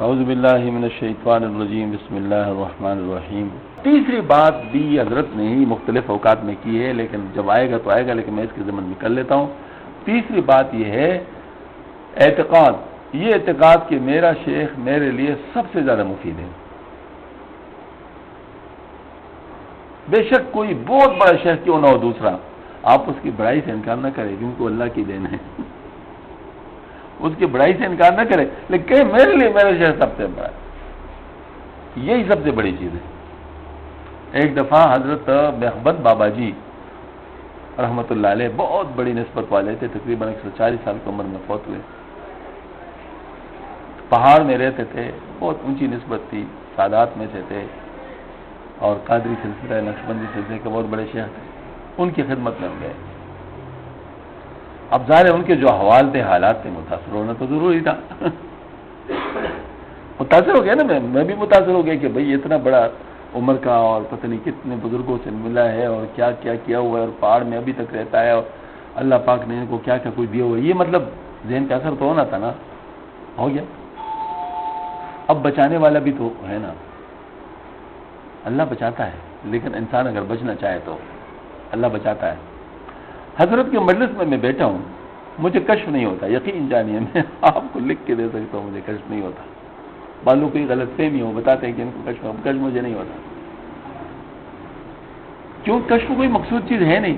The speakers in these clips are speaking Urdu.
اعوذ باللہ من الشیطان الرجیم، بسم اللہ الرحمن الرحیم۔ تیسری بات بھی حضرت نے ہی مختلف اوقات میں کی ہے، لیکن جب آئے گا تو آئے گا، لیکن میں اس کے ضمن میں کر لیتا ہوں۔ تیسری بات یہ ہے اعتقاد، یہ اعتقاد کہ میرا شیخ میرے لیے سب سے زیادہ مفید ہے۔ بے شک کوئی بہت بڑا شیخ کیوں نہ ہو دوسرا، آپ اس کی بڑائی سے انکار نہ کریں، کیونکہ وہ اللہ کی دین ہے، اس کی بڑائی سے انکار نہ کرے، لیکن کہ میرے لیے میرا شیخ سب سے بڑا ہے، یہی سب سے بڑی چیز ہے۔ ایک دفعہ حضرت محمد بابا جی رحمۃ اللہ علیہ بہت بڑی نسبت والے تھے، تقریباً 140 سال کی عمر میں فوت ہوئے۔ پہاڑ میں رہتے تھے، بہت اونچی نسبت تھی، سادات میں سے تھے، اور قادری سلسلہ نقشبندی سلسلے کے بہت بڑے شیخ تھے۔ ان کی خدمت میں ہم گئے۔ اب ظاہر ہے ان کے جو احوال تھے، حالات تھے، متاثر ہونا تو ضروری تھا۔ متاثر ہو گیا نا، میں بھی متاثر ہو گیا کہ بھئی اتنا بڑا عمر کا اور پتہ نہیں کتنے بزرگوں سے ملا ہے، اور کیا کیا کیا ہوا ہے، اور پہاڑ میں ابھی تک رہتا ہے، اور اللہ پاک نے ان کو کیا کیا کچھ دیا ہوا ہے، یہ مطلب ذہن کا اثر تو ہونا تھا نا، ہو گیا۔ اب بچانے والا بھی تو ہے نا، اللہ بچاتا ہے، لیکن انسان اگر بچنا چاہے تو اللہ بچاتا ہے۔ حضرت کے مجلس میں بیٹھا ہوں، مجھے کشف نہیں ہوتا، یقین جانیے، میں آپ کو لکھ کے دے سکتا ہوں، مجھے کشف نہیں ہوتا۔ بالوں کی غلط فہمی ہو، بتاتے ہیں کہ ان کو کشف مجھے نہیں ہوتا، کیوں؟ کشف کوئی مقصود چیز ہے نہیں،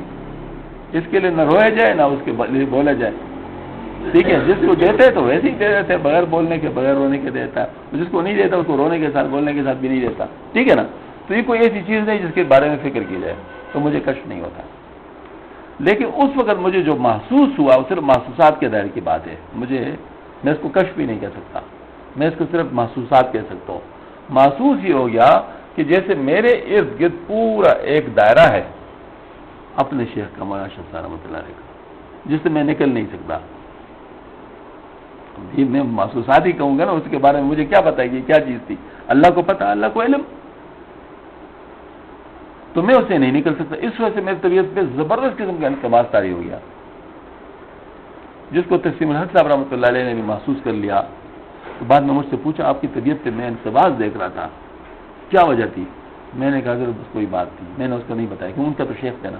اس کے لیے نہ رویا جائے نہ اس کے لیے بولا جائے، ٹھیک ہے؟ جس کو دیتے تو ویسے ہی دے دیتے، بغیر بولنے کے، بغیر رونے کے دیتا ہے، جس کو نہیں دیتا اس کو رونے کے ساتھ، بولنے کے ساتھ بھی نہیں دیتا، ٹھیک ہے نا؟ تو یہ کوئی ایسی چیز نہیں جس کے بارے میں فکر کی جائے، تو مجھے کشف نہیں ہوتا۔ لیکن اس وقت مجھے جو محسوس ہوا وہ صرف محسوسات کے دائرے کی بات ہے، میں اس کو کشف بھی نہیں کہہ سکتا، میں اس کو صرف محسوسات کہہ سکتا ہوں۔ محسوس یہ ہو گیا کہ جیسے میرے ارد گرد پورا ایک دائرہ ہے اپنے شیخ کا، مولانا اشرف صاحب رحمۃ اللہ علیہ کا، جس سے میں نکل نہیں سکتا۔ یہ میں محسوسات ہی کہوں گا نا، اس کے بارے میں مجھے کیا پتا ہے کہ کیا چیز تھی، اللہ کو پتا، اللہ کو علم، تو میں اسے نہیں نکل سکتا۔ اس وجہ سے میری طبیعت پہ زبردست قسم کا انقباض طاری ہو گیا، جس کو تسلیم الحق صاحب رحمۃ اللہ علیہ نے بھی محسوس کر لیا۔ تو بعد میں مجھ سے پوچھا، آپ کی طبیعت پہ میں انقباض دیکھ رہا تھا، کیا وجہ تھی؟ میں نے کہا اگر بس کوئی بات تھی، میں نے اس کو نہیں بتایا، کہ ان کا تو شیخ تھا نا،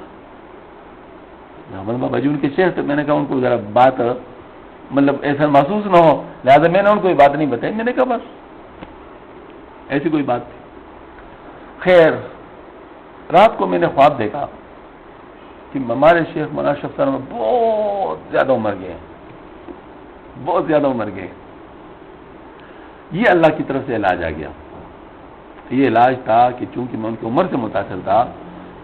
محمد بابا جی ان کے شیخ تھے، میں نے کہا ان کو ذرا بات مطلب ایسا محسوس نہ ہو، لہٰذا میں نے ان کو یہ بات نہیں بتائی، میں نے کہا بس ایسی کوئی بات تھی۔ خیر، رات کو میں نے خواب دیکھا کہ ہمارے شیخ مولانا اشرف صاحب بہت زیادہ عمر گئے، بہت زیادہ عمر گئے۔ یہ اللہ کی طرف سے علاج آ گیا۔ یہ علاج تھا کہ چونکہ میں ان کی عمر سے متاثر تھا،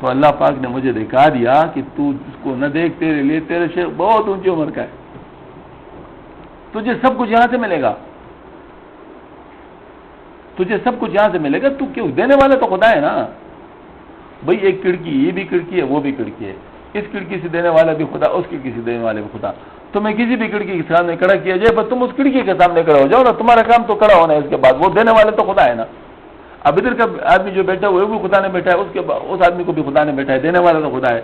تو اللہ پاک نے مجھے دکھا دیا کہ تو اس کو نہ دیکھ، تیرے لیے تیرے شیخ بہت اونچی عمر کا ہے، تجھے سب کچھ یہاں سے ملے گا، تجھے سب کچھ یہاں سے ملے گا، تو کیوں؟ دینے والا تو خدا ہے نا بھئی، ایک کھڑکی یہ بھی کھڑکی ہے، وہ بھی کھڑکی ہے، اس کھڑکی سے دینے والا بھی خدا، اس کھڑکی سے دینے والے بھی خدا۔ تمہیں کسی بھی کھڑکی کے سامنے کھڑا کیا جائے، بس تم اس کھڑکی کے سامنے کھڑا ہو جاؤ نا، تمہارا کام تو کھڑا ہونا ہے، اس کے بعد وہ دینے والا تو خدا ہے نا۔ اب ادھر کا آدمی جو بیٹھا وہ بھی خدا نے بیٹھا ہے، اس کے بعد اس آدمی کو بھی خدا نے بیٹھا ہے، دینے والا تو خدا ہے،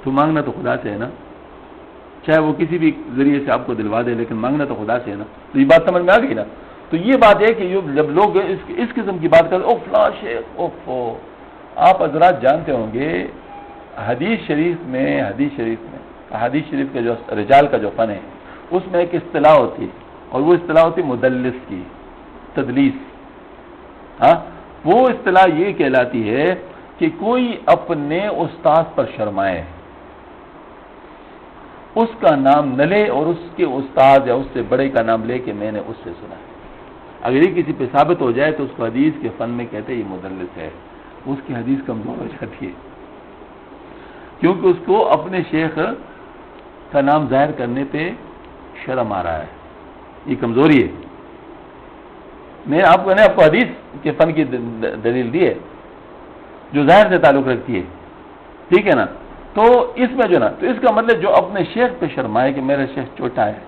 تو مانگنا تو خدا سے ہے نا، چاہے وہ کسی بھی ذریعے سے آپ کو دلوا دے، لیکن مانگنا تو خدا سے ہے نا۔ تو یہ بات سمجھ میں آ گئی نا؟ تو یہ بات ہے کہ جب لوگ اس قسم کی بات کرتے، او فلاں شیخ، آپ حضرات جانتے ہوں گے حدیث شریف کے جو رجال کا جو فن ہے، اس میں ایک اصطلاح ہوتی ہے، اور وہ اصطلاح ہوتی ہے مدلس کی، تدلیس۔ ہاں، وہ اصطلاح یہ کہلاتی ہے کہ کوئی اپنے استاد پر شرمائے، اس کا نام نہ لے، اور اس کے استاد یا اس سے بڑے کا نام لے کہ میں نے اس سے سنا ہے۔ اگر یہ کسی پہ ثابت ہو جائے تو اس کو حدیث کے فن میں کہتے ہیں یہ مدلس ہے، اس کی حدیث کمزور ہو جاتی ہے، کیونکہ اس کو اپنے شیخ کا نام ظاہر کرنے پہ شرم آ رہا ہے، یہ کمزوری ہے۔ میں آپ کو حدیث کے فن کی دلیل دی ہے جو ظاہر سے تعلق رکھتی ہے، ٹھیک ہے نا؟ تو اس میں جو نا، تو اس کا مطلب جو اپنے شیخ پہ شرمائے کہ میرا شیخ چھوٹا ہے،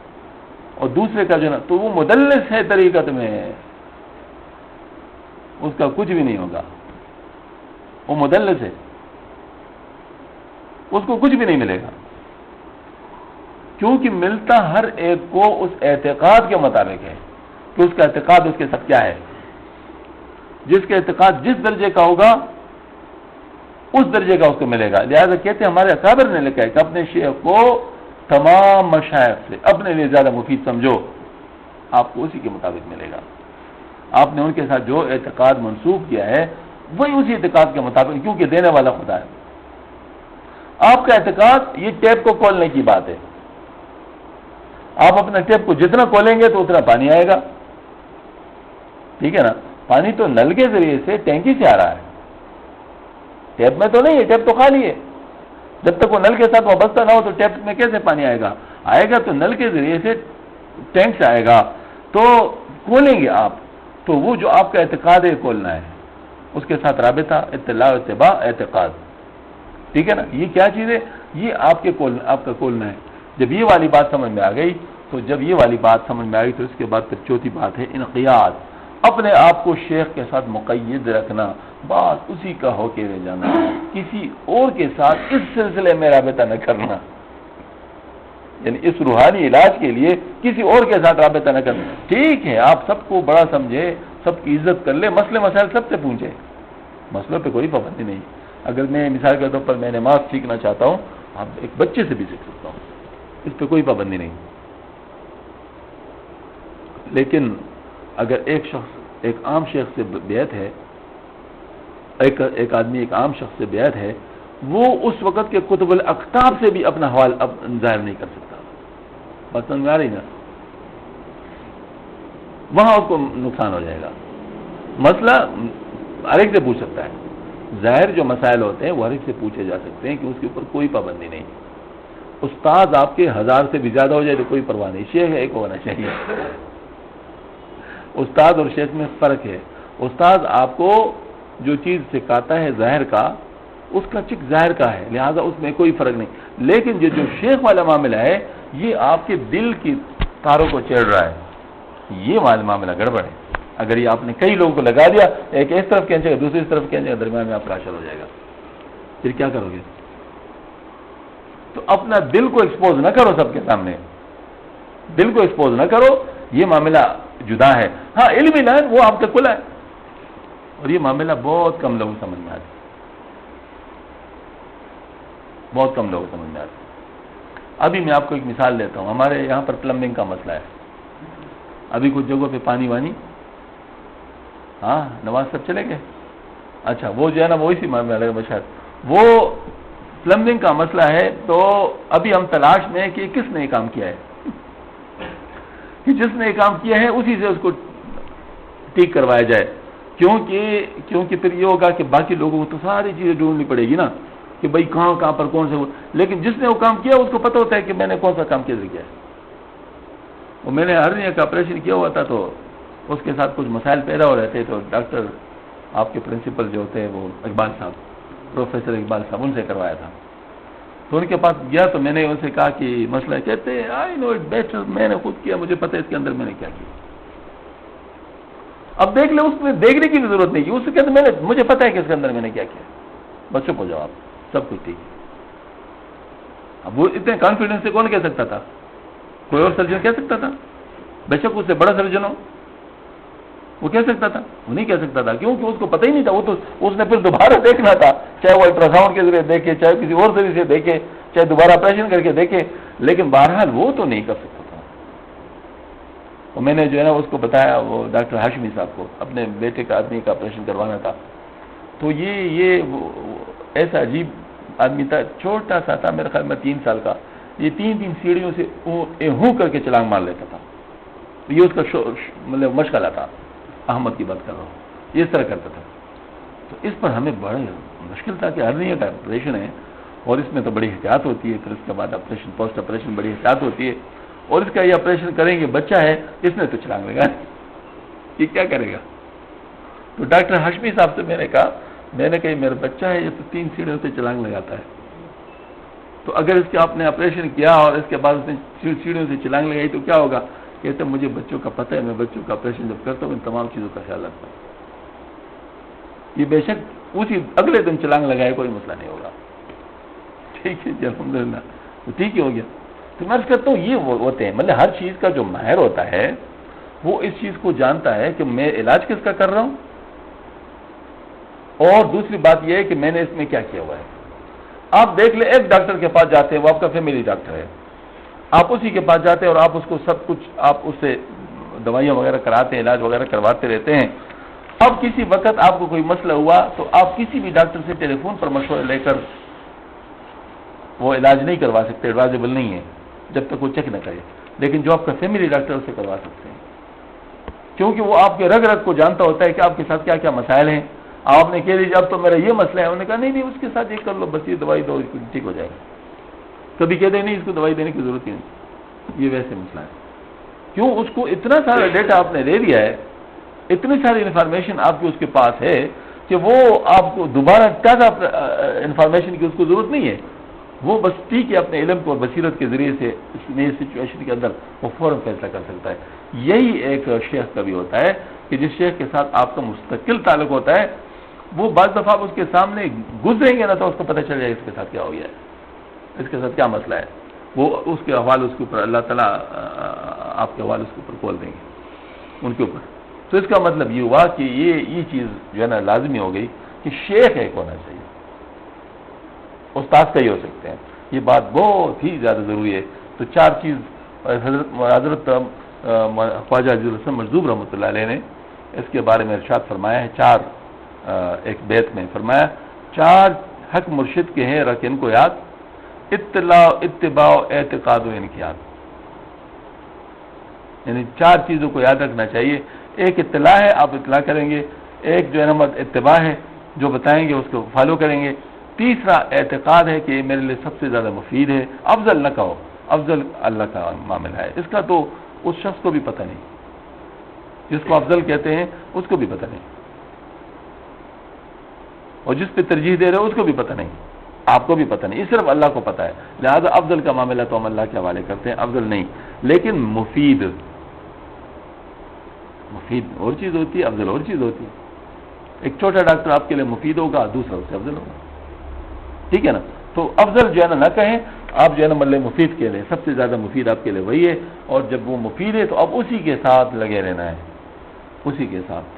اور دوسرے کا جو نا، تو وہ مدلس ہے طریقت میں، اس کا کچھ بھی نہیں ہوگا، وہ مدلس ہے، اس کو کچھ بھی نہیں ملے گا، کیونکہ ملتا ہر ایک کو اس اعتقاد کے مطابق ہے۔ کہ اس کا اعتقاد اس کے ساتھ کیا ہے. جس کا اعتقاد جس درجے کا ہوگا اس درجے کا اس کو ملے گا. لہذا کہتے ہیں ہمارے اکابر نے لکھا ہے کہ اپنے شیخ کو تمام مشائخ سے اپنے لیے زیادہ مفید سمجھو، آپ کو اسی کے مطابق ملے گا. آپ نے ان کے ساتھ جو اعتقاد منسوخ کیا ہے وہی اسی اعتقاد کے مطابق، کیونکہ دینے والا خدا ہے. آپ کا اعتقاد یہ ٹیپ کو کھولنے کی بات ہے. آپ اپنا ٹیپ کو جتنا کھولیں گے تو اتنا پانی آئے گا، ٹھیک ہے نا. پانی تو نل کے ذریعے سے ٹینکی سے آ رہا ہے، ٹیپ میں تو نہیں ہے، ٹیپ تو خالی ہے. جب تک وہ نل کے ساتھ وابستہ نہ ہو تو ٹیپ میں کیسے پانی آئے گا؟ آئے گا تو نل کے ذریعے سے ٹینک سے آئے گا. تو کھولیں گے آپ تو وہ جو آپ کا اعتقاد ہے کھولنا ہے، اس کے ساتھ رابطہ اطلاع اتباع اعتقاد، ٹھیک ہے نا. یہ کیا چیز ہے؟ یہ آپ کا کھولنا ہے. جب یہ والی بات سمجھ میں آ گئی تو جب یہ والی بات سمجھ میں آئی تو اس کے بعد پھر چوتھی بات ہے انقیاد. اپنے آپ کو شیخ کے ساتھ مقید رکھنا، بات اسی کا ہو کے رہ جانا، کسی اور کے ساتھ اس سلسلے میں رابطہ نہ کرنا. یعنی اس روحانی علاج کے لیے کسی اور کے ساتھ رابطہ نہ کرنا. ٹھیک ہے آپ سب کو بڑا سمجھے، سب کی عزت کر لے، مسئلے مسائل سب سے پوچھے، مسئلوں پہ کوئی پابندی نہیں. اگر میں مثال کے طور پر میں نماز سیکھنا چاہتا ہوں، اب ایک بچے سے بھی سیکھ سکتا ہوں، اس پہ کوئی پابندی نہیں. لیکن اگر ایک شخص ایک عام شیخ سے بیعت ہے، ایک آدمی ایک عام شخص سے بیعت ہے، وہ اس وقت کے کتب الاقطاب سے بھی اپنا حوال اب ظاہر نہیں کر سکتا. بات سمجھ میں آ رہی نا؟ وہاں اس کو نقصان ہو جائے گا. مسئلہ ہر ایک سے پوچھ سکتا ہے، ظاہر جو مسائل ہوتے ہیں وہ ہر ایک سے پوچھے جا سکتے ہیں کہ اس کے اوپر کوئی پابندی نہیں. استاد آپ کے 1000 سے بھی زیادہ ہو جائے تو کوئی پرواہ نہیں، شیخ ایک ہونا چاہیے. استاد اور شیخ میں فرق ہے. استاد آپ کو جو چیز سکھاتا ہے ظاہر کا، اس کا چک ظاہر کا ہے، لہذا اس میں کوئی فرق نہیں. لیکن جو شیخ والا معاملہ ہے یہ آپ کے دل کی تاروں کو چیڑ رہا ہے، یہ والا معاملہ گڑبڑ ہے. اگر یہ آپ نے کئی لوگوں کو لگا دیا، ایک اس طرف کھینچے گا دوسری طرف کھینچے گا، درمیان میں آپ کا حشر ہو جائے گا. پھر کیا کرو گے؟ تو اپنا دل کو ایکسپوز نہ کرو سب کے سامنے، دل کو ایکسپوز نہ کرو. یہ معاملہ جدا ہے. ہاں علمی لائن وہ آپ تک کھلا ہے، اور یہ معاملہ بہت کم لوگوں سمجھ میں آتا ہے، بہت کم لوگوں سمجھ میں آتا ہے. ابھی میں آپ کو ایک مثال دیتا ہوں. ہمارے یہاں پر پلمبنگ کا مسئلہ ہے. ابھی کچھ جگہوں پہ پانی وانی، ہاں نماز سب چلے گئے. اچھا وہ جو ہے نا وہ اسی معاملے لگے بشاید وہ پلمبنگ کا مسئلہ ہے. تو ابھی ہم تلاش میں کہ کس نے یہ کام کیا ہے، کہ جس نے یہ کام کیا ہے اسی سے اس کو ٹھیک کروایا جائے. کیونکہ پھر یہ ہوگا کہ باقی لوگوں کو تو ساری چیزیں ڈھونڈنی پڑے گی نا کہ بھائی کہاں پر کون سے. لیکن جس نے وہ کام کیا اس کو پتہ ہوتا ہے کہ میں نے کون سا کام کیا ہے. وہ میں نے ہرنیہ کا آپریشن کیا ہوا تھا تو اس کے ساتھ کچھ مسائل پیدا ہو رہے تھے. تو ڈاکٹر آپ کے پرنسپل جو ہوتے ہیں وہ اقبال صاحب، پروفیسر اقبال صاحب، ان سے کروایا تھا. تو ان کے پاس گیا تو میں نے ان سے کہا کہ مسئلہ کہتے آئی نو اٹ بیٹر، میں نے خود کیا، مجھے پتہ ہے اس کے اندر میں نے کیا کیا. اب دیکھ لیں، اس میں دیکھنے کی بھی ضرورت نہیں. اس سے کہتے مجھے پتہ ہے کہ اس کے اندر میں نے کیا کیا. بچوں کو جواب سب کچھ ٹھیک ہے. اب وہ اتنے کانفیڈنس سے کون کہہ سکتا تھا؟ کوئی اور سرجن کہہ سکتا تھا؟ بے شک اس سے بڑا سرجن ہو وہ کہہ سکتا تھا؟ وہ نہیں کہہ سکتا تھا. کیونکہ اس کو پتہ ہی نہیں تھا. وہ تو اس نے پھر دوبارہ دیکھنا تھا، چاہے وہ الٹرا ساؤنڈ کے ذریعے دیکھے، چاہے کسی اور ذریعے سے دیکھے، چاہے دوبارہ آپریشن کر کے دیکھے. لیکن بہرحال وہ تو نہیں کر سکتا تھا. اور میں نے جو ہے نا اس کو بتایا، وہ ڈاکٹر ہاشمی صاحب کو، اپنے بیٹے کا آدمی کا آپریشن کروانا تھا. تو یہ ایسا عجیب آدمی تھا، چھوٹا سا تھا، میرے خیال میں 3 سال کا. یہ 3 سیڑھیوں سے ہوں کر کے چھلانگ مار لیتا تھا. یہ اس کا مطلب مشغلہ تھا. احمد کی بات کر رہا ہوں، یہ اس طرح کرتا تھا. تو اس پر ہمیں بڑا مشکل تھا کہ ہرنیہ کا آپریشن ہے اور اس میں تو بڑی احتیاط ہوتی ہے. پھر اس کے بعد آپریشن، پوسٹ آپریشن بڑی احتیاط ہوتی ہے. اور اس کا یہ آپریشن کریں گے، بچہ ہے، اس نے تو چھلانگ لگا، یہ کیا کرے گا؟ تو ڈاکٹر ہاشمی صاحب سے میں نے کہا میرا بچہ ہے، یہ تو 3 سیڑھیوں سے چھلانگ لگاتا ہے. تو اگر اس کے آپ نے آپریشن کیا اور اس کے بعد اس نے سیڑھیوں سے چھلانگ لگائی تو کیا ہوگا؟ کہتے مجھے بچوں کا پتہ ہے، میں بچوں کا آپریشن جب کرتا ہوں ان تمام چیزوں کا خیال رکھتا ہوں. یہ بے شک اسی اگلے دن چھلانگ لگائے، کوئی مسئلہ نہیں ہوگا. ٹھیک ہے جی، الحمدللہ تو ٹھیک ہی ہو گیا. تو میں عرض کرتا ہوں یہ ہوتے ہیں، مطلب ہر چیز کا جو ماہر ہوتا ہے وہ اس چیز کو جانتا ہے کہ میں علاج کس کا کر رہا ہوں، اور دوسری بات یہ ہے کہ میں نے اس میں کیا کیا ہوا ہے۔ آپ دیکھ لیں، ایک ڈاکٹر کے پاس جاتے ہیں، وہ آپ کا فیملی ڈاکٹر ہے، آپ اسی کے پاس جاتے ہیں اور آپ اس کو سب کچھ، آپ اس سے دوائیاں وغیرہ کراتے ہیں، علاج وغیرہ کرواتے رہتے ہیں۔ اب کسی وقت آپ کو کوئی مسئلہ ہوا تو آپ کسی بھی ڈاکٹر سے ٹیلی فون پر مشورہ لے کر وہ علاج نہیں کروا سکتے، ایڈوائزیبل نہیں ہے جب تک وہ چیک نہ کرے، لیکن جو آپ کا فیملی ڈاکٹر اسے کروا سکتے ہیں، کیونکہ وہ آپ کے رگ رگ کو جانتا ہوتا ہے کہ آپ کے ساتھ کیا کیا مسائل ہیں۔ آپ نے کہہ لیجیے اب تو میرا یہ مسئلہ ہے، انہوں نے کہا نہیں اس کے ساتھ یہ کر لو، بس یہ دوائی دو، ٹھیک ہو جائے گا۔ کبھی کہتے ہیں نہیں اس کو دوائی دینے کی ضرورت ہی نہیں، یہ ویسے مسئلہ ہے۔ کیوں؟ اس کو اتنا سارا ڈیٹا آپ نے دے دیا ہے، اتنی ساری انفارمیشن آپ کی اس کے پاس ہے کہ وہ آپ کو دوبارہ تازہ انفارمیشن کی اس کو ضرورت نہیں ہے، وہ بس ٹھیک ہے اپنے علم کو اور بصیرت کے ذریعے سے اس نئی سچویشن کے اندر وہ فوراً فیصلہ کر سکتا ہے۔ یہی ایک شیخ کا بھی ہوتا ہے کہ جس شیخ کے ساتھ آپ کا مستقل تعلق ہوتا ہے، وہ بعض دفعہ اس کے سامنے گزریں گے نا تو اس کو پتہ چل جائے اس کے ساتھ کیا ہو گیا ہے، اس کے ساتھ کیا مسئلہ ہے، وہ اس کے حوالے اس کے اوپر اللہ تعالیٰ آپ کے حوالے اس کے اوپر کھول دیں گے ان کے اوپر۔ تو اس کا مطلب یہ ہوا کہ یہ چیز جو ہے نا لازمی ہو گئی کہ شیخ ایک ہونا چاہیے، استاد کا ہی ہو سکتے ہیں، یہ بات بہت ہی زیادہ ضروری ہے۔ تو چار چیز حضرت خواجہ عزیز الحسن مجذوب رحمۃ اللہ علیہ نے اس کے بارے میں ارشاد فرمایا ہے، چار ایک بیت میں فرمایا، چار حق مرشد کے ہیں رکھ ان کو یاد، اطلاع اتباع اعتقاد و انقیاد، یعنی چار چیزوں کو یاد رکھنا چاہیے۔ ایک اطلاع ہے، آپ اطلاع کریں گے، ایک جو ہے نا اتباع ہے، جو بتائیں گے اس کو فالو کریں گے، تیسرا اعتقاد ہے کہ یہ میرے لیے سب سے زیادہ مفید ہے، افضل نہ کہو، افضل اللہ کا معاملہ ہے، اس کا تو اس شخص کو بھی پتہ نہیں، جس کو افضل کہتے ہیں اس کو بھی پتہ نہیں، اور جس پہ ترجیح دے رہے ہو اس کو بھی پتہ نہیں، آپ کو بھی پتہ نہیں، یہ صرف اللہ کو پتہ ہے۔ لہذا افضل کا معاملہ تو ہم اللہ کے حوالے کرتے ہیں، افضل نہیں، لیکن مفید اور چیز ہوتی ہے، افضل اور چیز ہوتی ہے۔ ایک چھوٹا ڈاکٹر آپ کے لیے مفید ہوگا، دوسرا اس سے افضل ہوگا، ٹھیک ہے نا؟ تو افضل جو ہے نا نہ کہیں، آپ جو ہے نا مطلب مفید کے لیں، سب سے زیادہ مفید آپ کے لیے وہی ہے، اور جب وہ مفید ہے تو اب اسی کے ساتھ لگے رہنا ہے، اسی کے ساتھ،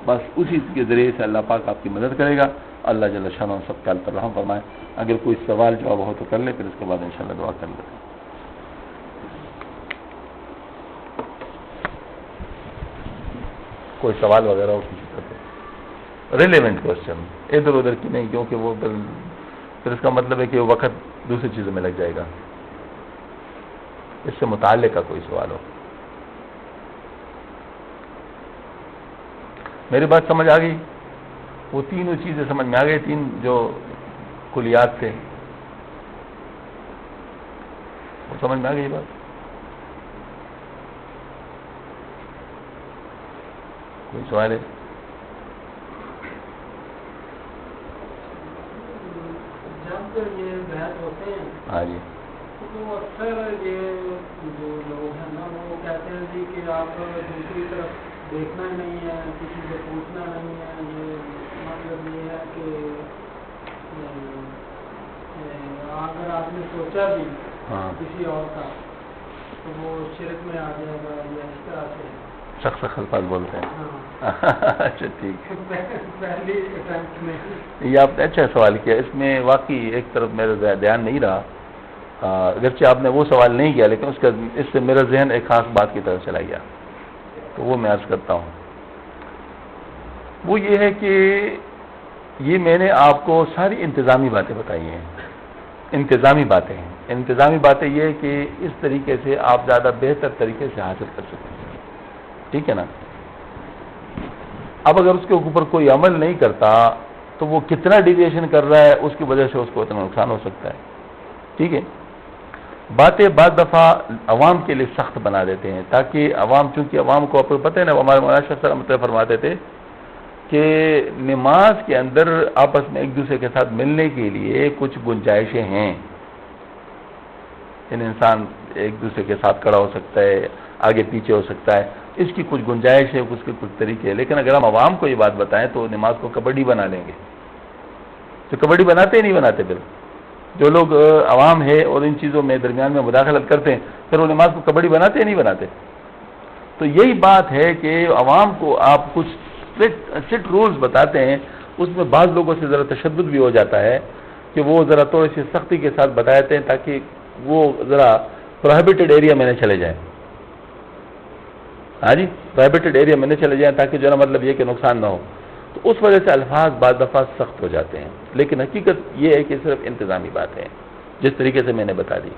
بس اسی کے ذریعے سے اللہ پاک آپ کی مدد کرے گا۔ اللہ جل شانہ سب کال پر رحم فرمائے۔ اگر کوئی سوال جواب ہو تو کر لے، پھر اس کے بعد انشاءاللہ دعا کر لیتے ہیں۔ کوئی سوال وغیرہ ہو کسی طرح ریلیونٹ کوشچن، ادھر ادھر کی نہیں، کیونکہ وہ پھر اس کا مطلب ہے کہ وہ وقت دوسری چیزوں میں لگ جائے گا۔ اس سے متعلق کا کوئی سوال ہو۔ میری بات سمجھ آ گئی؟ وہ تینوں چیزیں سمجھ میں آ گئی، تین جو کلیات تھے وہ سمجھ میں آ گئی بات؟ کوئی سوال ہے؟ جب یہ بحث ہوتے ہیں ہاں جی، تو اکثر یہ جو لوگ ہیں نا وہ کہتے ہیں جی کہ آپ دوسری طرف دیکھنا ہی نہیں ہے، کسی سے پوچھنا نہیں ہے، یہ مطلب یہ ہے کہ اگر آپ نے سوچا بھی کسی اور کا تو وہ شرک میں آ جائے گا، یا اس طرح سے شخص الفاظ بولتے ہیں۔ اچھا ٹھیک، پہلی اٹیمپٹ میں یہ آپ نے اچھا سوال کیا، اس میں واقعی ایک طرف میرا دھیان نہیں رہا، اگرچہ آپ نے وہ سوال نہیں کیا، لیکن اس سے میرا ذہن ایک خاص بات کی طرف چلا گیا، تو وہ میں عرض کرتا ہوں۔ وہ یہ ہے کہ یہ میں نے آپ کو ساری انتظامی باتیں بتائی ہیں، انتظامی باتیں ہیں، انتظامی باتیں یہ ہے کہ اس طریقے سے آپ زیادہ بہتر طریقے سے حاصل کر سکتے ہیں، ٹھیک ہے نا؟ اب اگر اس کے اوپر کوئی عمل نہیں کرتا تو وہ کتنا ڈیویشن کر رہا ہے، اس کی وجہ سے اس کو اتنا نقصان ہو سکتا ہے، ٹھیک ہے؟ باتیں بعض دفعہ عوام کے لیے سخت بنا دیتے ہیں، تاکہ عوام، چونکہ عوام کو آپ کو پتہ ہے نا، ہمارے مولانا شاہ صاحب مطلب فرماتے تھے کہ نماز کے اندر آپس میں ایک دوسرے کے ساتھ ملنے کے لیے کچھ گنجائشیں ہیں، یعنی انسان ایک دوسرے کے ساتھ کھڑا ہو سکتا ہے، آگے پیچھے ہو سکتا ہے، اس کی کچھ گنجائش ہے، اس کے کچھ طریقے ہیں، لیکن اگر ہم عوام کو یہ بات بتائیں تو نماز کو کبڈی بنا لیں گے۔ تو کبڈی بناتے ہی نہیں بناتے، پھر جو لوگ عوام ہے اور ان چیزوں میں درمیان میں مداخلت کرتے ہیں، پھر وہ نماز کو کبڈی بناتے ہی نہیں بناتے۔ تو یہی بات ہے کہ عوام کو آپ کچھ اسٹرکٹ رولز بتاتے ہیں، اس میں بعض لوگوں سے ذرا تشدد بھی ہو جاتا ہے کہ وہ ذرا تھوڑی سی سختی کے ساتھ بتاتے ہیں تاکہ وہ ذرا پروہیبٹڈ ایریا میں نہ چلے جائیں. ہاں جی، پروہیبٹڈ ایریا میں نہ چلے جائیں تاکہ جو ہے مطلب یہ کہ نقصان نہ ہو. تو اس وجہ سے الفاظ بعض دفعہ سخت ہو جاتے ہیں، لیکن حقیقت یہ ہے کہ صرف انتظامی بات ہے جس طریقے سے میں نے بتا دی.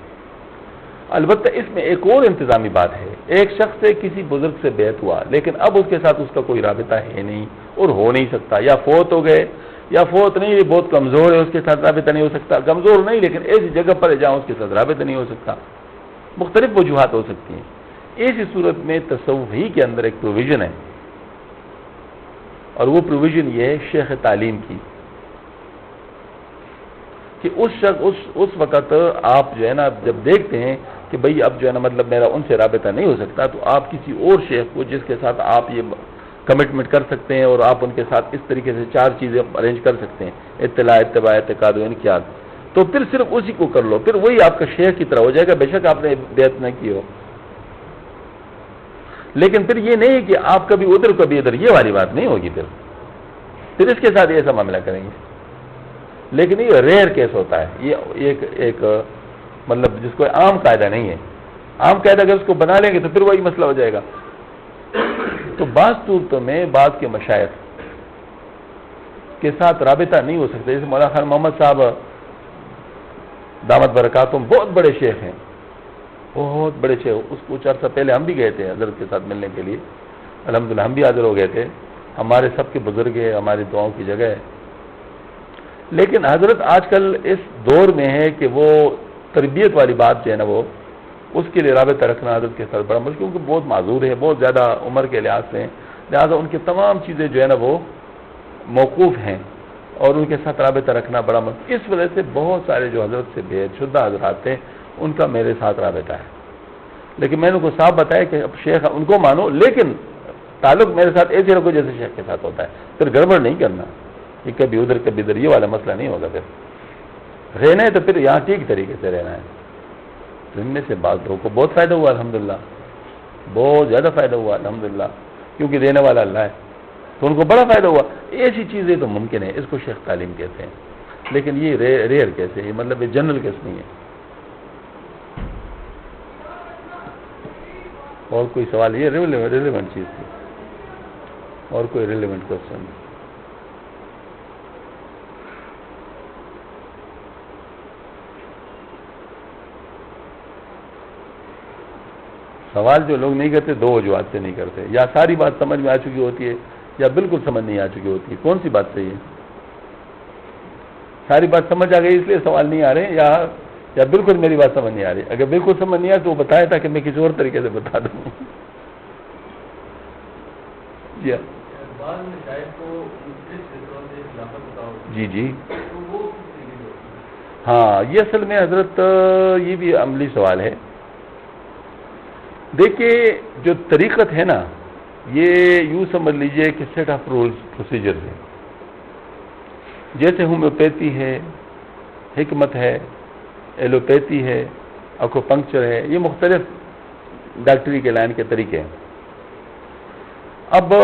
البتہ اس میں ایک اور انتظامی بات ہے. ایک شخص سے کسی بزرگ سے بیعت ہوا لیکن اب اس کے ساتھ اس کا کوئی رابطہ ہے نہیں اور ہو نہیں سکتا، یا فوت ہو گئے یا فوت نہیں، یہ بہت کمزور ہے، اس کے ساتھ رابطہ نہیں ہو سکتا. کمزور نہیں لیکن ایسی جگہ پر جہاں اس کے ساتھ رابطہ نہیں ہو سکتا. مختلف وجوہات ہو سکتی ہیں. ایسی صورت میں تصوف ہی کے اندر ایک پروویژن ہے، اور وہ پروویژن یہ ہے شیخ تعلیم کی، کہ اس وقت آپ جو ہے نا جب دیکھتے ہیں کہ بھئی اب جو ہے نا مطلب میرا ان سے رابطہ نہیں ہو سکتا، تو آپ کسی اور شیخ کو جس کے ساتھ آپ یہ کمٹمنٹ کر سکتے ہیں اور آپ ان کے ساتھ اس طریقے سے 4 چیزیں ارینج کر سکتے ہیں، اطلاع، اتباع، اعتقاد و انقیاد، تو پھر صرف اسی کو کر لو، پھر وہی آپ کا شیخ کی طرح ہو جائے گا، بے شک آپ نے بیعت نہ کی ہو. لیکن پھر یہ نہیں کہ آپ کبھی ادھر کبھی ادھر، یہ والی بات نہیں ہوگی. پھر اس کے ساتھ ایسا معاملہ کریں گے. لیکن یہ ریئر کیس ہوتا ہے، یہ ایک مطلب جس کو عام قاعدہ نہیں ہے. عام قاعدہ اگر اس کو بنا لیں گے تو پھر وہی مسئلہ ہو جائے گا. تو بعض صورتوں میں بعض کے مشائخ کے ساتھ رابطہ نہیں ہو سکتا. جیسے مولانا خان محمد صاحب دامت برکاتہم بہت بڑے شیخ ہیں، بہت بڑے شیخ. اس کو کچھ عرصہ پہلے ہم بھی گئے تھے حضرت کے ساتھ ملنے کے لیے، الحمدللہ ہم بھی حاضر ہو گئے تھے. ہمارے سب کے بزرگ ہیں، ہماری دعاؤں کی جگہ ہے. لیکن حضرت آج کل اس دور میں ہے کہ وہ تربیت والی بات جو ہے نا وہ اس کے لیے رابطہ رکھنا حضرت کے ساتھ بڑا مشکل، کیونکہ بہت معذور ہے، بہت زیادہ عمر کے لحاظ سے، لہٰذا ان کی تمام چیزیں جو ہے نا وہ موقوف ہیں اور ان کے ساتھ رابطہ رکھنا بڑا مشکل. اس وجہ سے بہت سارے جو حضرت سے بیعت شدہ حضرات تھے ان کا میرے ساتھ رابطہ ہے. لیکن میں نے کو صاحب بتایا کہ اب شیخ ان کو مانو لیکن تعلق میرے ساتھ ایسے رکھو جیسے شیخ کے ساتھ ہوتا ہے. پھر گڑبڑ نہیں کرنا کہ کبھی ادھر کبھی ادھر، یہ والا مسئلہ نہیں ہوگا. پھر رہنا ہے تو پھر یہاں ٹھیک طریقے سے رہنا ہے. تو ان میں سے بعض لوگوں کو بہت فائدہ ہوا الحمدللہ، بہت زیادہ فائدہ ہوا الحمدللہ، کیونکہ دینے والا اللہ ہے تو ان کو بڑا فائدہ ہوا. ایسی چیزیں تو ممکن ہے، اس کو شیخ تعلیم کہتے ہیں. لیکن یہ ریئر کیسے، یہ مطلب یہ جنرل کیس نہیں ہے. اور کوئی سوال؟ یہ ریلیونٹ چیز تھی. اور کوئی ریلیونٹ کوشچن؟ سوال جو لوگ نہیں کرتے دو وجوہات سے نہیں کرتے، یا ساری بات سمجھ میں آ چکی ہوتی ہے یا بالکل سمجھ نہیں آ چکی ہوتی ہے. کون سی بات صحیح ہے؟ ساری بات سمجھ آ گئی اس لیے سوال نہیں آ رہے، یا بالکل میری بات سمجھ نہیں آ رہی؟ اگر بالکل سمجھ نہیں آ تو وہ بتایا تھا کہ میں کسی اور طریقے سے بتا دوں. جی جی ہاں، یہ اصل میں حضرت یہ بھی عملی سوال ہے. دیکھیے جو طریقت ہے نا، یہ یوں سمجھ لیجئے کہ سیٹ آف رولز پروسیجر ہے. جیسے ہومیوپیتھی ہے، حکمت ہے، ایلوپیتھی ہے، اکوپنکچر ہے، یہ مختلف ڈاکٹری کے لائن کے طریقے ہیں. اب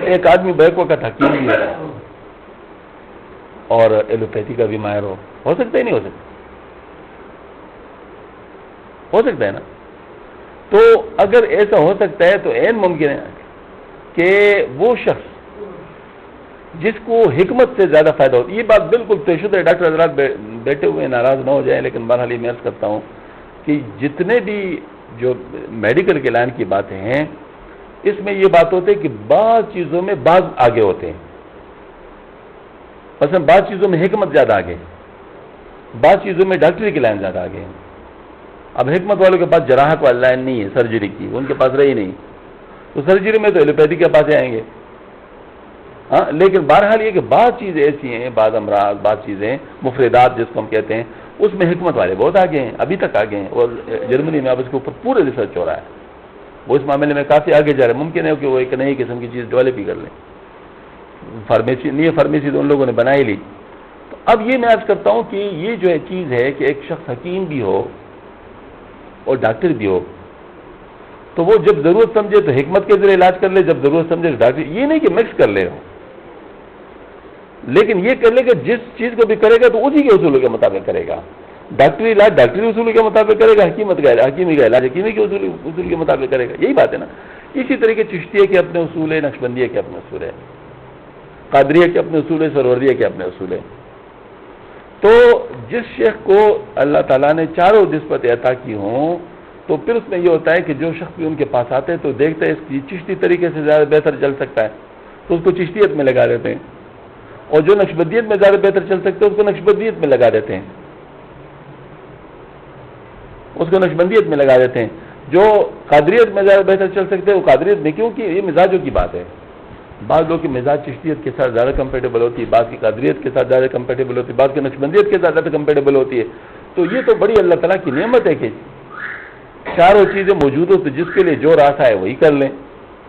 ایک آدمی بیک وقت حکیم بھی ہے اور ایلوپیتھی کا بھی ماہر ہو سکتا ہے نہیں ہو سکتا؟ ہو سکتا ہے نا. تو اگر ایسا ہو سکتا ہے تو عین ممکن ہے کہ وہ شخص جس کو حکمت سے زیادہ فائدہ ہوتا ہے، یہ بات بالکل طے شدہ ہے. ڈاکٹر حضرات بیٹھے ہوئے ناراض نہ ہو جائیں، لیکن بہرحال میں عرض کرتا ہوں کہ جتنے بھی جو میڈیکل کے لائن کی باتیں ہیں اس میں یہ بات ہوتی ہے کہ بعض چیزوں میں بعض آگے ہوتے ہیں. مثلا بعض چیزوں میں حکمت زیادہ آگے، بعض چیزوں میں ڈاکٹری کی لائن زیادہ آگے ہیں. اب حکمت والوں کے پاس جراحت والی لائن نہیں ہے، سرجری کی ان کے پاس رہی نہیں، تو سرجری میں تو ایلوپیتھی کے پاس آئیں گے. ہاں، لیکن بہرحال یہ کہ بعض چیزیں ایسی ہیں، بعض امراض، بعض چیزیں مفردات جس کو ہم کہتے ہیں، اس میں حکمت والے بہت آگے ہیں، ابھی تک آگے ہیں. اور جرمنی میں اب اس کے اوپر پورے ریسرچ ہو رہا ہے، وہ اس معاملے میں کافی آگے جا رہے ہیں. ممکن ہے کہ وہ ایک نئی قسم کی چیز ڈیولپ ہی کر لیں. فارمیسی تو ان لوگوں نے بنا ہی لی. تو اب یہ میں عرض کرتا ہوں کہ یہ جو چیز ہے کہ ایک شخص حکیم بھی ہو اور ڈاکٹر بھی ہو تو وہ جب ضرورت سمجھے تو حکمت کے ذریعے علاج کر لے، جب ضرورت سمجھے تو ڈاکٹر، یہ نہیں کہ مکس کر لے ہو، لیکن یہ کر لے کہ جس چیز کو بھی کرے گا تو اسی کے اصولوں کے مطابق کرے گا. ڈاکٹری علاج ڈاکٹری اصولوں کے مطابق کرے گا، حکیمی کا علاج حکیمی کے اصول کے مطابق کرے گا. یہی بات ہے نا. اسی طریقے چشتیہ کے اپنے اصول ہیں، نقشبندیہ کے اپنے اصول ہیں، قادریہ کے اپنے اصول ہیں، سروردیہ کے اپنے اصول ہیں. تو جس شیخ کو اللہ تعالیٰ نے چاروں نسبتیں عطا کی ہوں تو پھر اس میں یہ ہوتا ہے کہ جو شخص بھی ان کے پاس آتے ہیں تو دیکھتے ہیں اس کی چشتی طریقے سے زیادہ بہتر چل سکتا ہے تو اس کو چشتیت میں لگا دیتے ہیں، اور جو نقشبندیت میں زیادہ بہتر چل سکتے ہیں اس کو نقشبندیت میں لگا دیتے ہیں، اس کو نقشبندیت میں لگا دیتے ہیں. جو قادریت میں زیادہ بہتر چل سکتے ہیں وہ قادریت میں، کیونکہ یہ مزاجوں کی بات ہے. بعض لوگ کی مزاج چشتیت کے ساتھ زیادہ کمپیٹیبل ہوتی ہے، بعض کی قادریت کے ساتھ زیادہ کمپیٹیبل ہوتی ہے، بعض کی نقشبندیت کے ساتھ زیادہ کمپیٹیبل ہوتی ہے. تو یہ تو بڑی اللہ تعالیٰ کی نعمت ہے کہ چاروں چیزیں موجود ہو تو جس کے لیے جو راستہ ہے وہی کر لیں،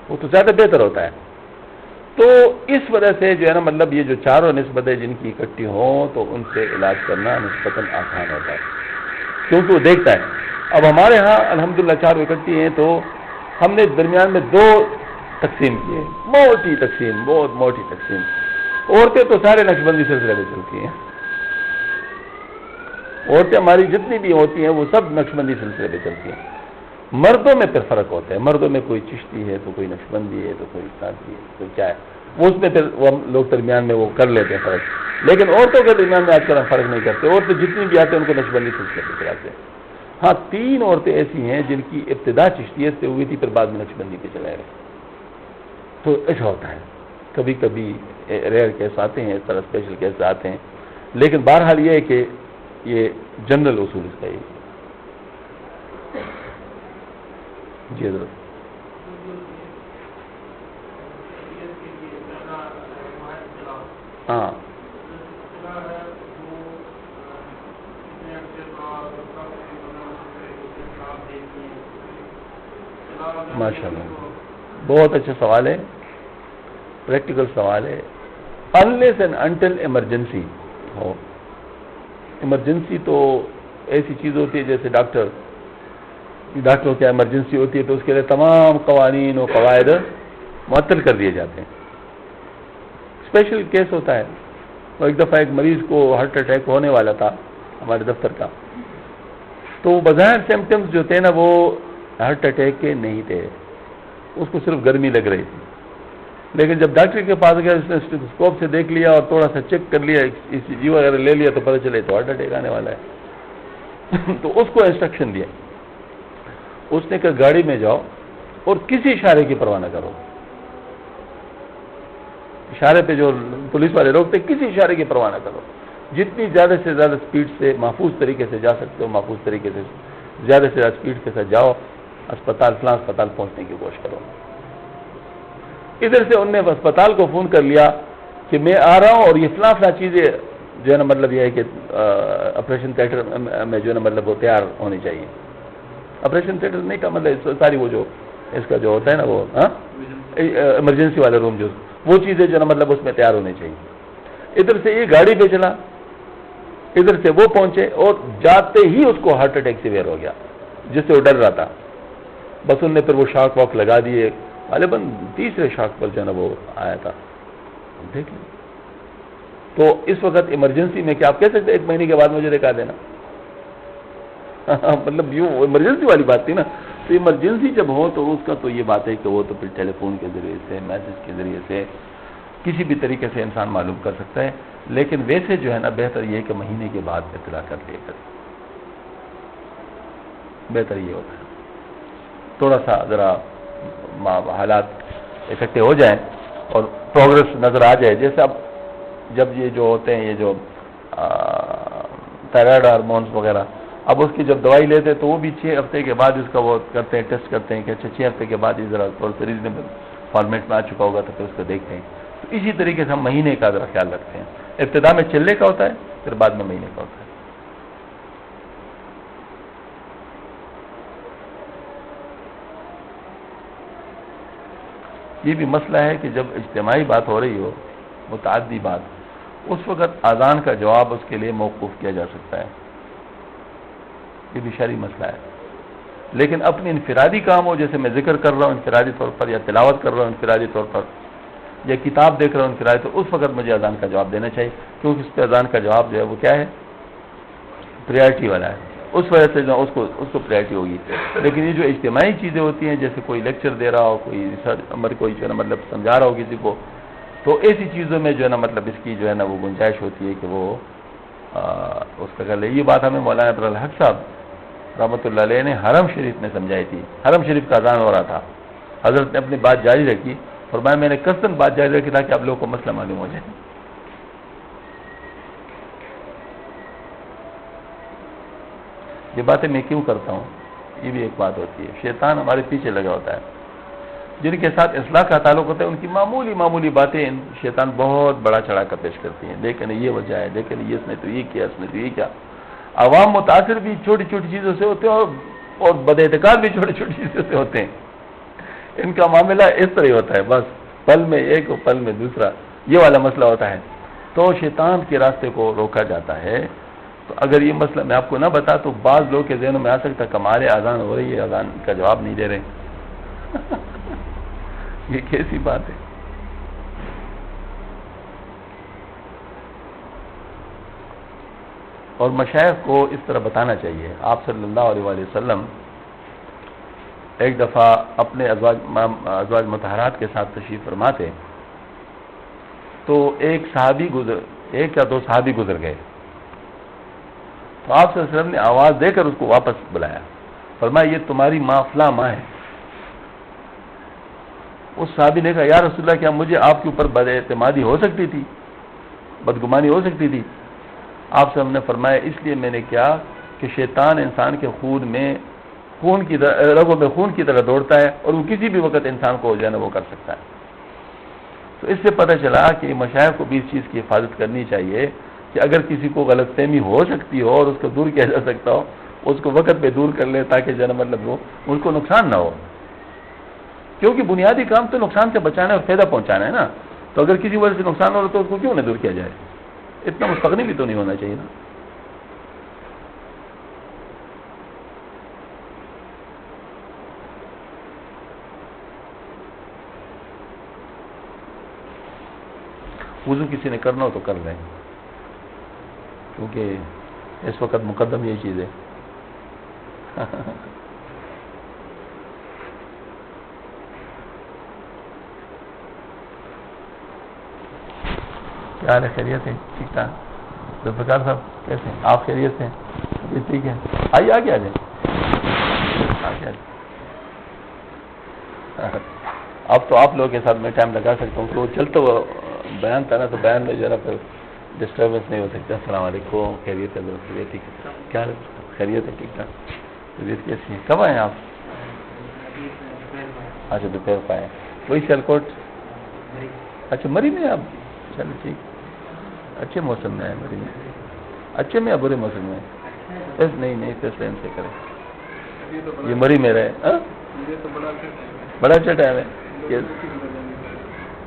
وہ تو زیادہ بہتر ہوتا ہے. تو اس وجہ سے جو ہے نا مطلب یہ جو چاروں نسبتیں جن کی اکٹھی ہوں تو ان سے علاج کرنا نسبتاً آسان ہوتا ہے، کیونکہ وہ دیکھتا ہے. اب ہمارے ہاں الحمدللہ چاروں اکٹھی ہیں تو ہم نے درمیان میں دو تقسیم کی ہے، موٹی تقسیم، بہت موٹی تقسیم. عورتیں تو سارے نقشبندی سلسلے میں چلتی ہیں، عورتیں ہماری جتنی بھی ہوتی ہیں وہ سب نقشبندی سلسلے میں چلتی ہیں. مردوں میں پھر فرق ہوتا ہے، مردوں میں کوئی چشتی ہے تو کوئی نقشبندی ہے تو کوئی قادری ہے کوئی کیا ہے، وہ اس میں پھر وہ ہم لوگ درمیان میں وہ کر لیتے ہیں فرق. لیکن عورتوں کے درمیان میں آج کل ہم فرق نہیں کرتے، عورتیں جتنی بھی آتے ہیں ان کو نقشبندی سلسلے پہ چلاتے ہیں. ہاں 3 عورتیں ایسی ہیں جن کی ابتدا چشتیت سے ہوئی تھی پھر بعد میں نقشبندی پہ چلائے گئے. تو ایسا ہوتا ہے، کبھی کبھی ریئر کیس آتے ہیں، اس طرح اسپیشل کیس آتے ہیں، لیکن بہرحال یہ ہے کہ یہ جنرل اصول اس کا ہی. جی حضرت. ہاں ماشاء اللہ بہت اچھا سوال ہے، پریکٹیکل سوال ہے. Unless and until emergency who, emergency تو ایسی چیز ہوتی ہے جیسے ڈاکٹروں کی ایمرجنسی ہوتی ہے تو اس کے لیے تمام قوانین و قواعد معطل کر دیے جاتے ہیں. اسپیشل کیس ہوتا ہے. تو ایک دفعہ ایک مریض کو ہارٹ اٹیک ہونے والا تھا ہمارے دفتر کا، تو بظاہر سمپٹمز جو تھے نا وہ ہارٹ اٹیک کے نہیں تھے، اس کو صرف گرمی لگ رہی تھی. لیکن جب ڈاکٹر کے پاس گیا اس نے اسٹیتھوسکوپ سے دیکھ لیا اور تھوڑا سا چیک کر لیا، ECG وغیرہ لے لیا تو پتہ چلے تو ہارٹ اٹیک آنے والا ہے. تو اس کو انسٹرکشن دیا، اس نے کہا گاڑی میں جاؤ اور کسی اشارے کی پرواہ نہ کرو. اشارے پہ جو پولیس والے روکتے کسی اشارے کی پرواہ نہ کرو، جتنی زیادہ سے زیادہ سپیڈ سے محفوظ طریقے سے جا سکتے ہو محفوظ طریقے سے زیادہ سپیڈ کے ساتھ جاؤ، فلاں اسپتال پہنچنے کی کوشش کرو. ادھر سے انہوں نے اسپتال کو فون کر لیا کہ میں آ رہا ہوں اور یہ فلاں چیزیں جو ہے نا مطلب یہ ہے کہ آپریشن تھیٹر میں جو ہے نا مطلب وہ تیار ہونی چاہیے. آپریشن تھیٹر نہیں کا مطلب ساری وہ جو اس کا جو ہوتا ہے نا وہ ایمرجنسی والا روم جو وہ چیزیں جو ہے نا مطلب اس میں تیار ہونی چاہیے. ادھر سے یہ گاڑی پہ چلا، ادھر سے وہ پہنچے اور جاتے ہی اس کو ہارٹ اٹیک سیویئر ہو گیا جس سے وہ ڈر رہا تھا. بس انہوں نے پھر وہ شاک واک لگا دیے، غالباً تیسرے شاک پر جو ہے نا وہ آیا تھا. دیکھ لیں تو اس وقت ایمرجنسی میں کیا آپ کہہ سکتے 1 مہینے کے بعد مجھے دکھا دینا مطلب یوں ایمرجنسی والی بات تھی نا. تو ایمرجنسی جب ہو تو اس کا تو یہ بات ہے کہ وہ تو پھر ٹیلی فون کے ذریعے سے میسج کے ذریعے سے کسی بھی طریقے سے انسان معلوم کر سکتا ہے. لیکن ویسے جو ہے نا بہتر یہ ہے کہ مہینے کے بعد اطلاع کر لے کر، بہتر یہ ہوتا ہے. تھوڑا سا ذرا حالات اکٹھے ہو جائیں اور پروگرس نظر آ جائے. جیسے اب جب یہ جو ہوتے ہیں یہ جو تھائرائڈ ہارمونس وغیرہ، اب اس کی جب دوائی لیتے ہیں تو وہ بھی 6 ہفتے کے بعد اس کا وہ کرتے ہیں ٹیسٹ کرتے ہیں کہ اچھا 6 ہفتے کے بعد یہ ذرا تھوڑا سا ریزنیبل فارمیٹ میں آ چکا ہوگا تو پھر اس کو دیکھتے ہیں. تو اسی طریقے سے ہم مہینے کا ذرا خیال رکھتے ہیں. ابتدا میں چلنے کا ہوتا ہے پھر بعد میں مہینے کا ہوتا ہے. یہ بھی مسئلہ ہے کہ جب اجتماعی بات ہو رہی ہو متعدی بات، اس وقت اذان کا جواب اس کے لیے موقوف کیا جا سکتا ہے. یہ بھی شرعی مسئلہ ہے. لیکن اپنی انفرادی کام ہو، جیسے میں ذکر کر رہا ہوں انفرادی طور پر، یا تلاوت کر رہا ہوں انفرادی طور پر، یا کتاب دیکھ رہا ہوں انفرادی طور پر، اس وقت مجھے اذان کا جواب دینا چاہیے، کیونکہ اس پہ اذان کا جواب جو ہے وہ کیا ہے، پریارٹی والا ہے، اس وجہ سے جو اس کو پریارٹی ہوگی۔ لیکن یہ جو اجتماعی چیزیں ہوتی ہیں، جیسے کوئی لیکچر دے رہا ہو، کوئی ریسرچ کوئی جو ہے نا مطلب سمجھا رہا ہو کسی کو، تو ایسی چیزوں میں جو ہے نا مطلب اس کی جو ہے نا وہ گنجائش ہوتی ہے کہ وہ اس کا کر لے۔ یہ بات ہمیں مولانا عبدالحق صاحب رحمۃ اللہ علیہ نے حرم شریف میں سمجھائی تھی۔ حرم شریف کا اذان ہو رہا تھا، حضرت نے اپنی بات جاری رکھی، فرمایا میں نے قصداً بات جاری رکھی تاکہ آپ لوگوں کو مسئلہ معلوم ہو جائے۔ یہ باتیں میں کیوں کرتا ہوں، یہ بھی ایک بات ہوتی ہے، شیطان ہمارے پیچھے لگا ہوتا ہے، جن کے ساتھ اصلاح کا تعلق ہوتا ہے ان کی معمولی باتیں شیطان بہت بڑا چڑھا کر پیش کرتی ہیں، لیکن یہ وجہ ہے، لیکن یہ اس نے تو یہ کیا، اس نے تو یہ کیا۔ عوام متاثر بھی چھوٹی چھوٹی چیزوں سے ہوتے ہیں اور بد اعتقاد بھی چھوٹی چھوٹی چیزوں سے ہوتے ہیں۔ ان کا معاملہ اس طرح ہی ہوتا ہے، بس پل میں ایک اور پل میں دوسرا، یہ والا مسئلہ ہوتا ہے۔ تو شیطان کے راستے کو روکا جاتا ہے۔ تو اگر یہ مسئلہ میں آپ کو نہ بتا تو بعض لوگ کے ذہنوں میں آ سکتا کہ ہمارے اذان ہو رہی ہے، اذان کا جواب نہیں دے رہے۔ یہ کیسی بات ہے؟ اور مشائخ کو اس طرح بتانا چاہیے۔ آپ صلی اللہ علیہ وآلہ وسلم ایک دفعہ اپنے ازواج مطہرات کے ساتھ تشریف فرما تھے، تو ایک یا دو صحابی گزر گئے، تو آپ صلی اللہ علیہ وسلم نے آواز دے کر اس کو واپس بلایا، فرمایا یہ تمہاری ماں فلاں ماں ہے۔ اس صحابی نے کہا یا رسول اللہ کیا مجھے آپ کے اوپر بد اعتمادی ہو سکتی تھی، بدگمانی ہو سکتی تھی؟ آپ سے ہم نے فرمایا اس لیے میں نے کیا کہ شیطان انسان کے رگوں میں خون کی طرح دوڑتا ہے، اور وہ کسی بھی وقت انسان کو جو ہے نا وہ کر سکتا ہے۔ تو اس سے پتہ چلا کہ مشائخ کو بھی اس چیز کی حفاظت کرنی چاہیے کہ اگر کسی کو غلط فہمی ہو سکتی ہو اور اس کو دور کیا جا سکتا ہو، اس کو وقت پہ دور کر لے تاکہ جو ہے نا مطلب وہ ان کو نقصان نہ ہو، کیونکہ بنیادی کام تو نقصان سے بچانا اور فائدہ پہنچانا ہے نا۔ تو اگر کسی وجہ سے نقصان ہو رہا تو اس کو کیوں نہ دور کیا جائے؟ اتنا مستغنی بھی تو نہیں ہونا چاہیے نا۔ وضو کسی نے کرنا ہو تو کر لیں، کیونکہ اس وقت مقدم یہ چیز ہے۔ کیا حال ہے؟ خیریت ہے؟ ٹھیک ٹھاک؟ ذوالفقار صاحب کیسے ہیں آپ؟ خیریت سے؟ جی ٹھیک ہے، آئیے آگے آ جائیں، آگے آ جائیں۔ اب تو آپ لوگوں کے ساتھ میں ٹائم لگا سکتا ہوں، تو وہ چلتا ہوا بیان تھا نا، تو بیان میں ذرا پھر ڈسٹربنس نہیں ہو سکتا۔ السلام علیکم، خیریت ہے؟ ٹھیک ہے، کیا خیریت ہے؟ ٹھیک ٹھاک؟ طبیعت کیسی ہے؟ کب آئے آپ؟ اچھا دوپہر کو آئے، وہی سیالکوٹ؟ اچھا مری میں آپ؟ چلو ٹھیک، اچھے موسم میں آئے مری میں، اچھے میں یا برے موسم میں؟ نہیں فیصلہ ان سے کریں، یہ مری میں رہے، بڑا اچھا ٹائم ہے۔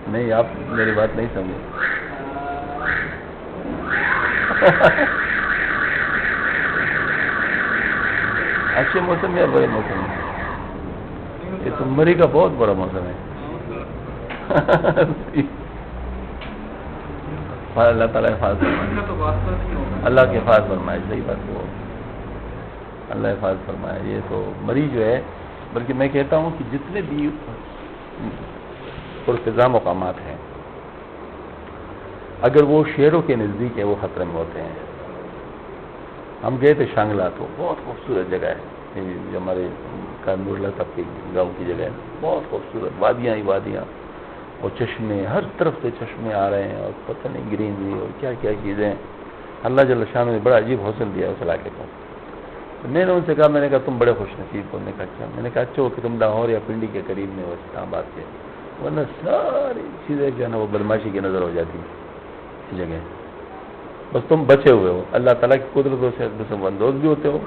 نہیں آپ میری بات نہیں سمجھے۔ اچھے موسم میں یا برے موسم میں؟ یہ تو مری کا بہت بڑا موسم ہے۔ اللہ تعالیٰ حفاظت فرمائے، اللہ کے حفاظت فرمائے، صحیح بات وہ اللہ حفاظت فرمائے۔ یہ تو مری جو ہے، بلکہ میں کہتا ہوں کہ جتنے بھی پرفضا مقامات ہیں اگر وہ شہروں کے نزدیک ہے وہ خطرے میں ہوتے ہیں۔ ہم گئے تھے شانگلہ، تو بہت خوبصورت جگہ ہے، جو ہمارے نور اللہ صاحب کے گاؤں کی جگہ ہے، بہت خوبصورت، وادیاں ہی وادیاں، اور چشمے، ہر طرف سے چشمے آ رہے ہیں، اور پتہ نہیں گرینری اور کیا کیا چیزیں۔ اللہ جل شانہ نے بڑا عجیب حسن دیا اس علاقے کو۔ میں نے ان سے کہا، میں نے کہا تم بڑے خوش نصیب ہو۔ میں نے کہا اچھا ہو کہ تم لاہور یا پنڈی کے قریب میں ہو، اسلام آباد کے، ورنہ ساری چیزیں جو ہے نا وہ بدماشی کی نظر ہو جاتی ہے جگہ۔ بس تم بچے ہوئے ہو، اللہ تعالیٰ کی قدرتوں سے اندوز بھی ہوتے ہو،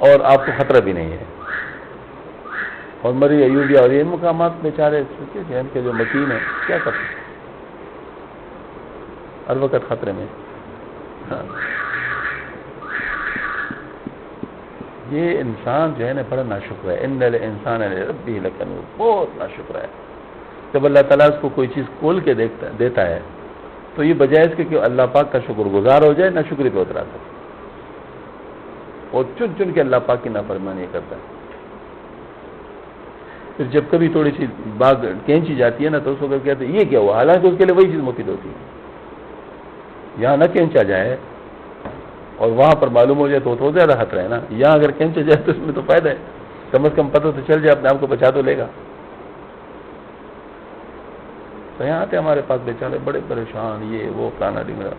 اور آپ کو خطرہ بھی نہیں ہے۔ اور مری ایوبیہ اور یہ مقامات بیچارے ان کے جو مکین ہیں کیا کر سکتے، ہر وقت خطرے میں۔ ہاں یہ انسان جو ہے نا بڑا ناشکر ہے. ان الانسان لربہ لکنود، بہت ناشکر ہے. جب اللہ تعالیٰ اس کو کوئی چیز کھول کے دیتا ہے تو یہ بجائے اس کے کہ اللہ پاک کا شکر گزار ہو جائے، ناشکری پہ اتراتا ہے اور چن چن کے اللہ پاک کی نافرمانی کرتا ہے. پھر جب کبھی تھوڑی سی باغ کینچی جاتی ہے نا تو اس وقت کہتے ہیں یہ کیا ہوا، حالانکہ اس کے لیے وہی چیز مفید ہوتی ہے. یہاں نہ کینچا جائے اور وہاں پر معلوم ہو جائے تو زیادہ خطرہ ہے نا. یہاں اگر کینچا جائے تو اس میں تو فائدہ ہے، کم از کم پتہ تو چل جائے، اپنے آپ کو بچا تو لے گا. تو یہاں آتے ہمارے پاس بیچارے بڑے پریشان، یہ وہ فلانا ڈنگرا،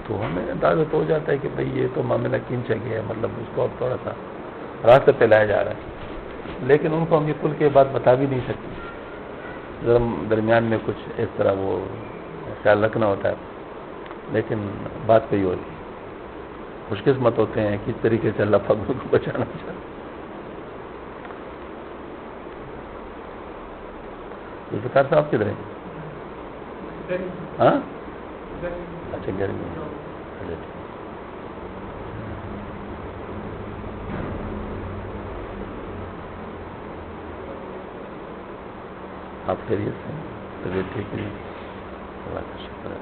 تو ہمیں اندازہ تو ہو جاتا ہے کہ بھئی یہ تو معاملہ کینچا گیا ہے، مطلب اس کو اب تھوڑا سا راستے پہ لایا جا رہا ہے. لیکن ان کو ہم یہ کھل کے بات بتا بھی نہیں سکتے، درمیان میں کچھ اس طرح وہ خیال رکھنا ہوتا ہے. لیکن بات پہ ہی ہوتی ہے. خوش قسمت ہوتے ہیں کس طریقے سے اللہ پاک کو بچانا چاہتا ہے. ذوالفقار صاحب کدھر ہیں؟ ہاں اچھا گھر میں. آپ خیریت سے؟ طبیعت ٹھیک ہے؟ اللہ کا شکر ہے.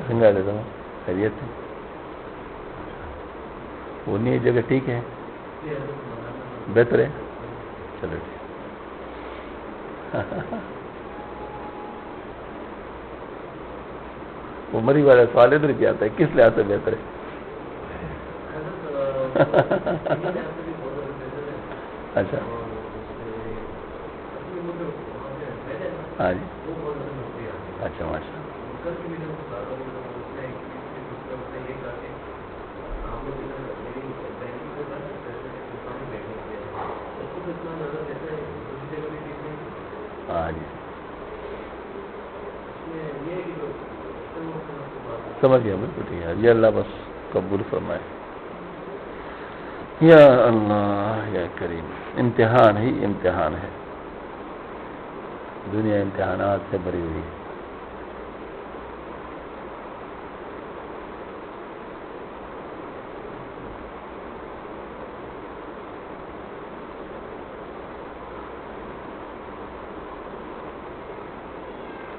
سنگا دیتا ہوں. خیریت ہے؟ وہ نہیں جگہ ٹھیک ہے، بہتر ہے. چلو ٹھیک. وہ مری والا سوال ادھر بھی آتا ہے، کس لحاظ سے بہتر ہے؟ اچھا ہاں جی. اچھا ماشاء اللہ. ہاں جی سمجھ گیا بالکل ٹھیک ہے. یہ اللہ بس قبول فرمائے. یا اللہ یا کریم. امتحان ہی امتحان ہے، دنیا امتحانات سے بھری ہوئی ہے.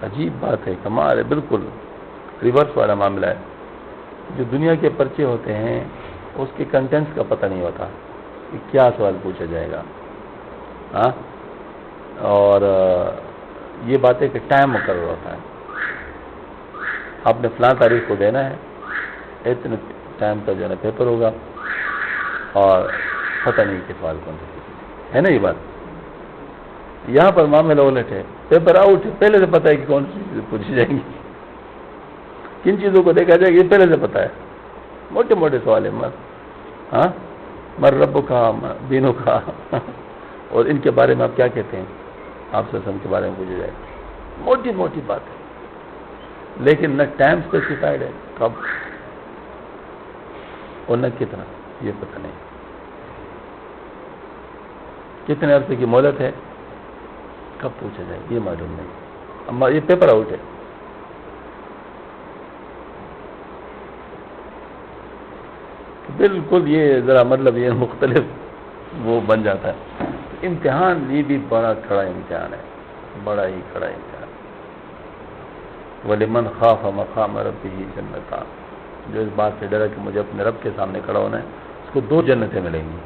عجیب بات ہے، کمال ہے، بالکل ریورس والا معاملہ ہے. جو دنیا کے پرچے ہوتے ہیں اس کے کنٹینٹس کا پتہ نہیں ہوتا کہ کیا سوال پوچھا جائے گا. ہاں اور یہ بات ہے کہ ٹائم مقرر ہوتا ہے، آپ نے فلاں تاریخ کو دینا ہے، اتنے ٹائم کا جو ہے نا پیپر ہوگا اور پتہ نہیں کہ سوال کون سا ہے نا. یہ بات یہاں پر معاملہ الٹ ہے، پیپر آؤٹ ہے، پہلے سے پتہ ہے کہ کون سی چیزیں پوچھی جائیں گی، کن چیزوں کو دیکھا جائے گا یہ پہلے سے پتہ ہے. موٹے موٹے سوال ہیں ہاں مر رب کا دینوں کا اور ان کے بارے میں آپ کیا کہتے ہیں، آپ سے کے بارے میں پوچھا جائے. موٹی موٹی بات ہے، لیکن نہ ٹائم اسپیسیفائڈ ہے کب اور نہ کتنا، یہ پتہ نہیں. کتنے عرصے کی مہلت ہے، کب پوچھا جائے یہ معلوم نہیں. اما یہ پیپر آؤٹ ہے. بالکل یہ ذرا مطلب یہ مختلف وہ بن جاتا ہے. امتحان یہ بھی بڑا کھڑا امتحان ہے، بڑا ہی کھڑا امتحان. وَلِمَنْ خَافَ مَقَامَ رَبِّهِ جَنَّتَانِ. جو اس بات سے ڈرا کہ مجھے اپنے رب کے سامنے کھڑا ہونا ہے، اس کو 2 جنتیں ملیں گی.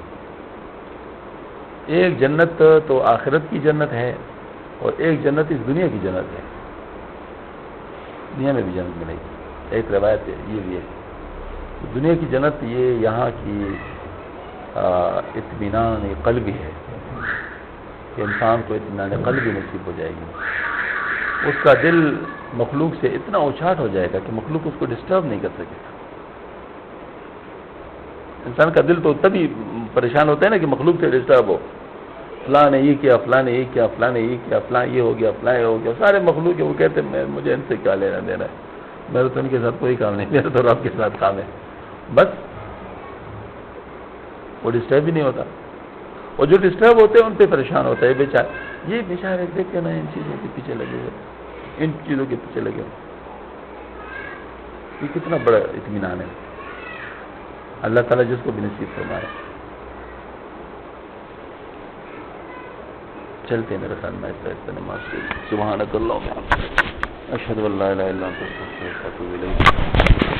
ایک جنت تو آخرت کی جنت ہے اور ایک جنت اس دنیا کی جنت ہے. دنیا میں بھی جنت ملے گی. ایک روایت یہ بھی ہے دنیا کی جنت یہ یہاں کی اطمینان قلبی ہے کہ انسان کو اطمینان قلبی نصیب ہو جائے گی. اس کا دل مخلوق سے اتنا اوچھاٹ ہو جائے گا کہ مخلوق اس کو ڈسٹرب نہیں کر سکے گا. انسان کا دل تو تبھی پریشان ہوتا ہے نا کہ مخلوق سے ڈسٹرب ہو. فلاں نے یہ کیا، فلاں نے یہ کیا، فلاں نے یہ کیا، فلاں یہ ہو گیا، فلاں یہ ہو گیا، سارے مخلوق ہیں، وہ کہتے ہیں مجھے ان سے کیا لینا دینا ہے، میرا تو ان کے ساتھ کوئی کام نہیں، میرا تو رب کے ساتھ کام ہے، بس وہ ڈسٹرب ہی نہیں ہوتا، اور جو ڈسٹرب ہوتے ہیں ان پہ پریشان ہوتا ہے یہ بیچارے دیکھتے نا ان چیزوں کے پیچھے لگے ہوئے، ان چیزوں کے پیچھے لگے ہوئے، یہ کتنا بڑا اطمینان ہے، اللہ تعالیٰ جس کو بھی نصیب فرمائے۔ چلتے ہیں میرے خیال میں اس نماز کے سبحانک اللہم اشہد ان لا الہ الا انت استغفرک و اتوب الیک۔